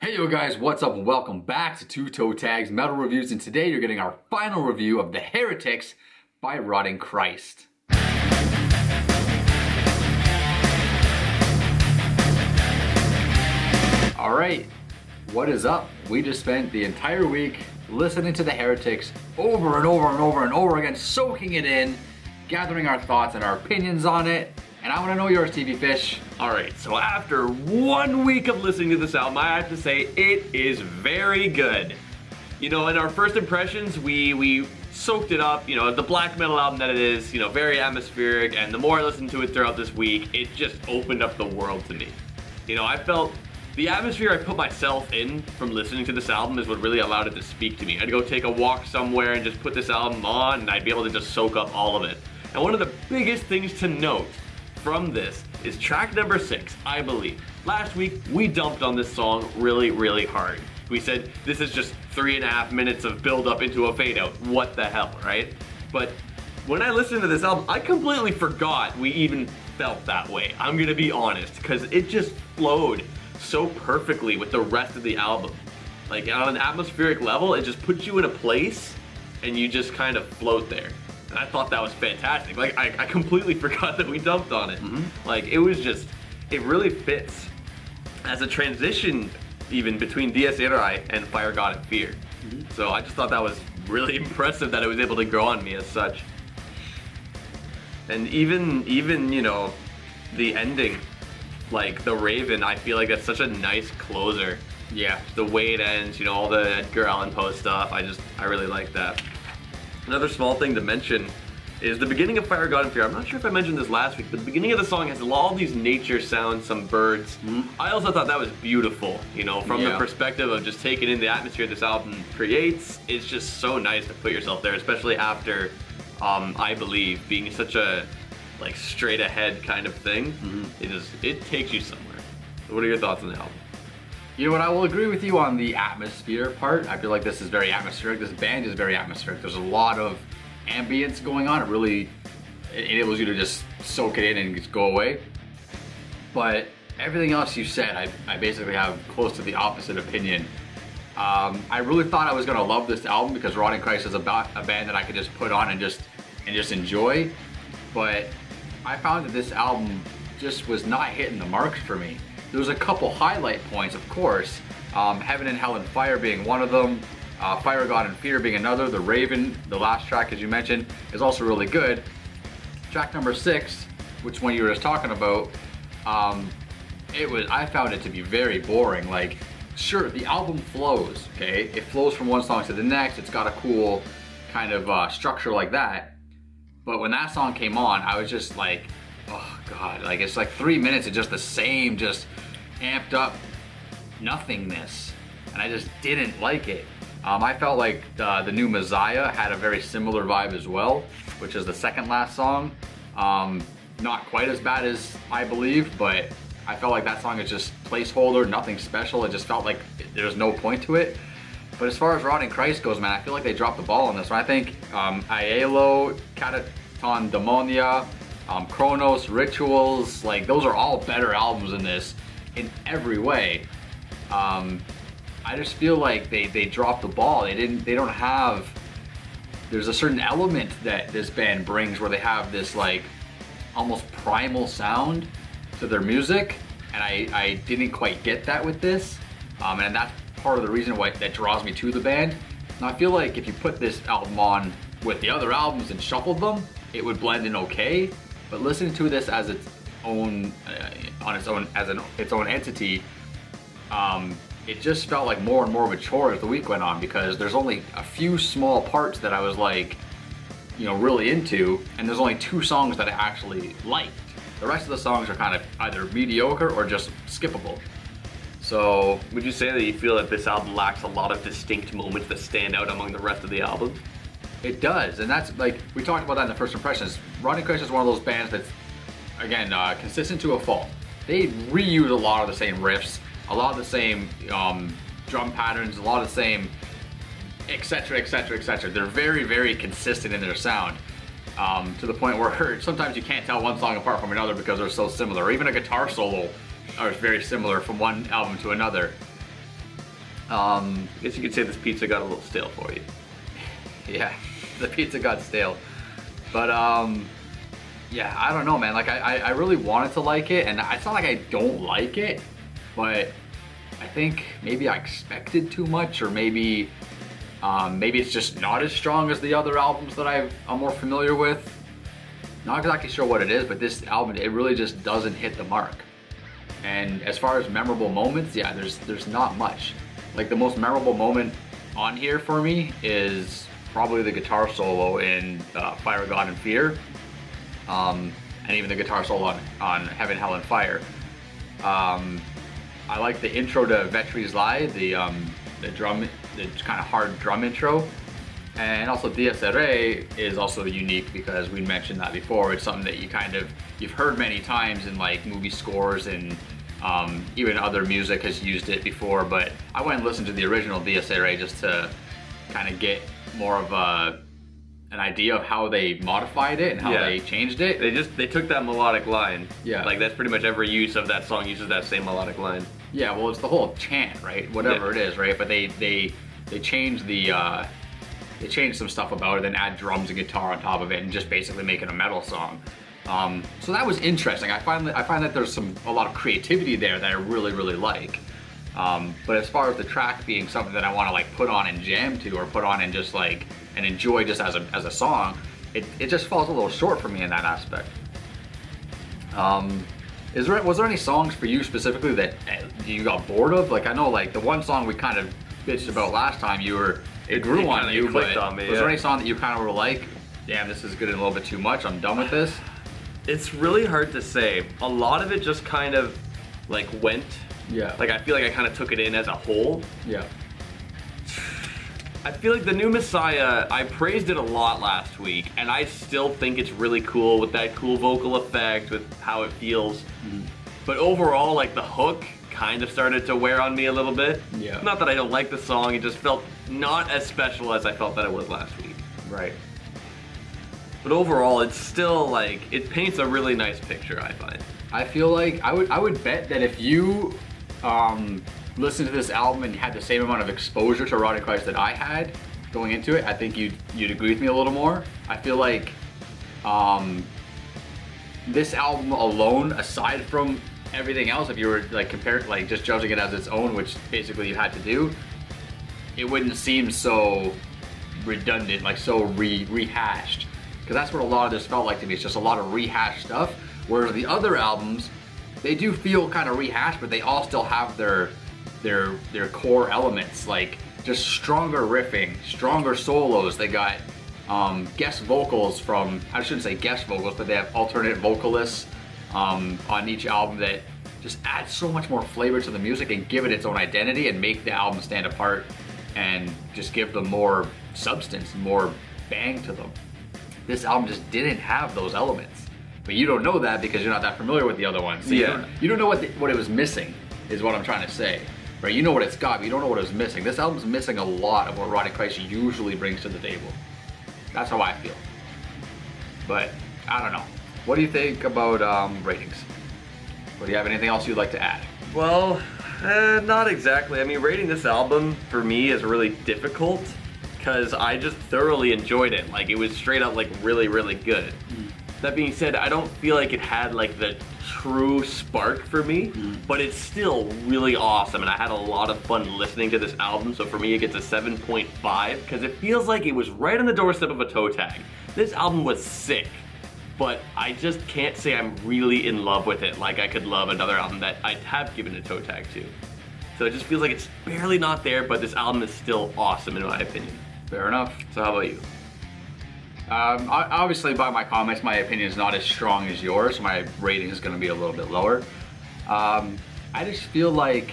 Hey yo guys, what's up and welcome back to Two Toe Tags Metal Reviews, and today you're getting our final review of the Heretics by Rotting Christ. Alright, what is up? We just spent the entire week listening to the Heretics over and over and over and over again, soaking it in, gathering our thoughts and our opinions on it. And I want to know yours, TV Fish. Alright, so after 1 week of listening to this album, I have to say it is very good. You know, in our first impressions, we soaked it up, you know, the black metal album that it is, you know, very atmospheric, and the more I listened to it throughout this week, it just opened up the world to me. You know, I felt the atmosphere I put myself in from listening to this album is what really allowed it to speak to me. I'd go take a walk somewhere and just put this album on, and I'd be able to just soak up all of it. And one of the biggest things to note from this is track number 6, I believe. Last week, we dumped on this song really hard. We said, this is just 3.5 minutes of build up into a fade out. What the hell, right? But when I listened to this album, I completely forgot we even felt that way. I'm gonna be honest, because it just flowed so perfectly with the rest of the album. Like on an atmospheric level, it just puts you in a place and you just kind of float there. And I thought that was fantastic. Like, I completely forgot that we dumped on it. Like, it was just, it really fits as a transition even between Dies Irae and Fire, God, and Fear. So I just thought that was really impressive that it was able to grow on me as such. And even you know, the ending, like the Raven, I feel like that's such a nice closer. Yeah, the way it ends, you know, all the Edgar Allan Poe stuff, I really like that. Another small thing to mention is the beginning of Fire, God, and Fear. I'm not sure if I mentioned this last week, but the beginning of the song has all these nature sounds, some birds. I also thought that was beautiful, you know, from the perspective of just taking in the atmosphere this album creates. It's just so nice to put yourself there, especially after, I believe, being such a, like, straight ahead kind of thing. It takes you somewhere. So what are your thoughts on the album? You know what, I will agree with you on the atmosphere part. I feel like this is very atmospheric. This band is very atmospheric. There's a lot of ambience going on. It really enables you to just soak it in and just go away. But everything else you said, I basically have close to the opposite opinion. I really thought I was gonna love this album because Rotting Christ is about a band that I could just put on and just enjoy. But I found that this album just was not hitting the marks for me. There was a couple highlight points, of course. Heaven and Hell and Fire being one of them. Fire, God, and Fear being another. The Raven, the last track, as you mentioned, is also really good. Track number 6, which one you were just talking about, I found it to be very boring. Like, sure, the album flows, okay? It flows from one song to the next. It's got a cool kind of structure like that. But when that song came on, I was just like, oh God, like it's like 3 minutes of just the same, just amped up nothingness. And I just didn't like it. I felt like the new Messiah had a very similar vibe as well, which is the second last song. Not quite as bad as I believe, but I felt like that song is just placeholder, nothing special. It just felt like there's no point to it. But as far as Rotting Christ goes, man, I feel like they dropped the ball on this one. I think Aiello, Cataton Demonia, Chronos, Rituals, like those are all better albums than this in every way. I just feel like they dropped the ball. They don't have, there's a certain element that this band brings where they have this like almost primal sound to their music, and I didn't quite get that with this. And that's part of the reason why that draws me to the band. And I feel like if you put this album on with the other albums and shuffled them, it would blend in okay. But listening to this as its own, its own entity, it just felt like more and more mature as the week went on, because there's only a few small parts that I was like, you know, really into, and there's only 2 songs that I actually liked. The rest of the songs are kind of either mediocre or just skippable. So, would you say that you feel that this album lacks a lot of distinct moments that stand out among the rest of the album? It does, and that's like, we talked about that in the first impressions. Rotting Christ is one of those bands that's, again, consistent to a fault. They reuse a lot of the same riffs, a lot of the same drum patterns, a lot of the same, etc, etc, etc. They're very consistent in their sound, to the point where sometimes you can't tell one song apart from another because they're so similar. Or even a guitar solo are very similar from one album to another. I guess you could say this pizza got a little stale for you. Yeah, the pizza got stale. But yeah, I don't know, man. Like I really wanted to like it, and it's not like I don't like it, but I think maybe I expected too much, or maybe it's just not as strong as the other albums that I'm more familiar with. Not exactly sure what it is, but this album, it really just doesn't hit the mark. And as far as memorable moments, yeah, there's not much. Like the most memorable moment on here for me is probably the guitar solo in Fire, God, and Fear. And even the guitar solo on Heaven, Hell, and Fire. I like the intro to Vettri's Lie, the kind of hard drum intro. And also Dies Irae is also unique because we mentioned that before. It's something that you've heard many times in like movie scores, and even other music has used it before. But I went and listened to the original Dies Irae just to kind of get more of an idea of how they modified it and how they changed it. They took that melodic line. Yeah. Like that's pretty much every use of that song uses that same melodic line. Yeah, well, it's the whole chant, right? Whatever it is, right? But they changed they changed some stuff about it, then add drums and guitar on top of it, and just basically make it a metal song. So that was interesting. I find that there's a lot of creativity there that I really, really like. But as far as the track being something that I want to like put on and jam to, or put on and just like and enjoy just as a song, it just falls a little short for me in that aspect. Was there any songs for you specifically that you got bored of? Like I know like the one song we kind of bitched about last time, it grew on you, but on me, was there any song that you kind of were like, damn, this is getting a little bit too much, I'm done with this? It's really hard to say. A lot of it just kind of like went. Yeah. Like I feel like I kind of took it in as a whole. Yeah. I feel like the new Messiah, I praised it a lot last week, and I still think it's really cool with that cool vocal effect, with how it feels. Mm-hmm. But overall, like the hook kind of started to wear on me a little bit. Yeah. Not that I don't like the song, it just felt not as special as I felt that it was last week. Right. But overall, it's still like, it paints a really nice picture, I find. I feel like I would bet that if you listened to this album and had the same amount of exposure to Erotic Christ that I had going into it, I think you'd agree with me a little more. I feel like this album alone, aside from everything else, if you were like just judging it as its own, which basically you had to do, it wouldn't seem so redundant, like so rehashed. Because that's what a lot of this felt like to me. It's just a lot of rehashed stuff. Whereas the other albums, they do feel kind of rehashed, but they all still have their core elements, like just stronger riffing, stronger solos. They got guest vocals from, I shouldn't say guest vocals, but they have alternate vocalists on each album that just add so much more flavor to the music and give it its own identity and make the album stand apart and just give them more substance and more bang to them. This album just didn't have those elements. But you don't know that because you're not that familiar with the other ones. So yeah. You don't know what it was missing, is what I'm trying to say. Right? You know what it's got, but you don't know what it was missing. This album's missing a lot of what Erotic Christ usually brings to the table. That's how I feel. But, I don't know. What do you think about ratings? Or do you have anything else you'd like to add? Well, not exactly. I mean, rating this album for me is really difficult because I just thoroughly enjoyed it. Like, it was straight up like really, really good. That being said, I don't feel like it had like the true spark for me, but it's still really awesome, and I had a lot of fun listening to this album. So for me, it gets a 7.5 because it feels like it was right on the doorstep of a toe tag. This album was sick, but I just can't say I'm really in love with it like I could love another album that I'd have given a toe tag to. So it just feels like it's barely not there, but this album is still awesome in my opinion. Fair enough. So how about you? Obviously, by my comments, my opinion is not as strong as yours. So my rating is going to be a little bit lower. I just feel like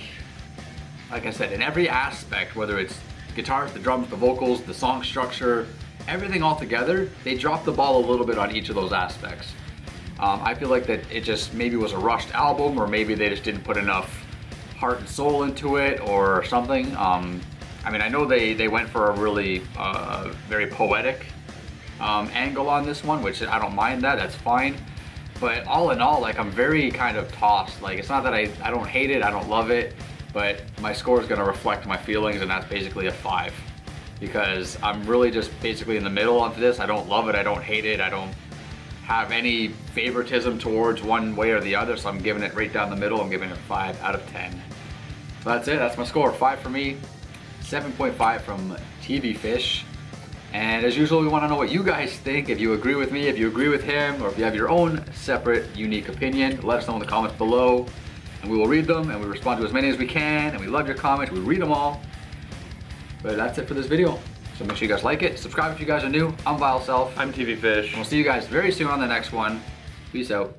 I said, in every aspect, whether it's the guitars, the drums, the vocals, the song structure, everything all together, they dropped the ball a little bit on each of those aspects. I feel like that it just maybe was a rushed album, or maybe they just didn't put enough heart and soul into it, or something. I mean, I know they went for a really very poetic angle on this one, which I don't mind that, that's fine. But all in all, like, I'm very kind of tossed. Like, it's not that I don't hate it, I don't love it. but my score is gonna reflect my feelings, and that's basically a 5. Because I'm really just basically in the middle of this. I don't love it, I don't hate it, I don't have any favoritism towards one way or the other, so I'm giving it right down the middle. I'm giving it 5 out of 10. So that's it, that's my score. 5 for me, 7.5 from TV Fish. And as usual, we want to know what you guys think. If you agree with me, if you agree with him, or if you have your own separate, unique opinion, let us know in the comments below. And we will read them, and we respond to as many as we can. And we love your comments, we read them all. But that's it for this video. So make sure you guys like it, subscribe if you guys are new. I'm Vile Self. I'm TV Fish. And we'll see you guys very soon on the next one. Peace out.